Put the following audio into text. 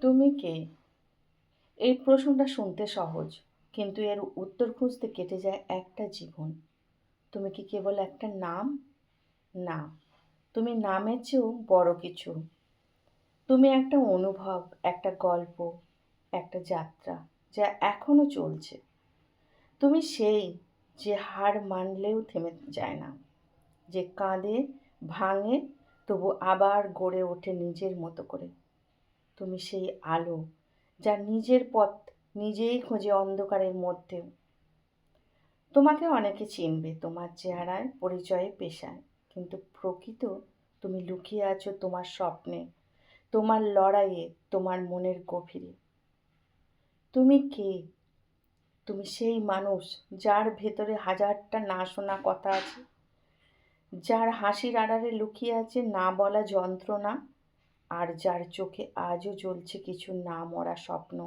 তুমি কে? এই প্রশ্নটা শুনতে সহজ, কিন্তু এর উত্তর খুঁজতে কেটে যায় একটা জীবন। তুমি কি কেবল একটা নাম? না, তুমি নামের চেয়েও বড় কিছু। তুমি একটা অনুভব, একটা গল্প, একটা যাত্রা যা এখনো চলছে। তুমি সেই যে হার মানলেও থেমে যায় না, যে কাঁদে, ভাঙে, তবু আবার গড়ে ওঠে নিজের মতো করে। তুমি সেই আলো যা নিজের পথ নিজেই খোঁজে অন্ধকারের মধ্যেও। তোমাকে অনেকে চিনবে তোমার চেহারায়, পরিচয়ে, পেশায়, কিন্তু প্রকৃত তুমি লুকিয়ে আছো তোমার স্বপ্নে, তোমার লড়াইয়ে, তোমার মনের গভীরে। তুমি কে? তুমি সেই মানুষ যার ভেতরে হাজারটা না শোনা কথা আছে, যার হাসির আড়ালে লুকিয়ে আছে না বলা যন্ত্রণা, আর যার চোখে আজও জ্বলছে কিছু না মরা স্বপ্ন।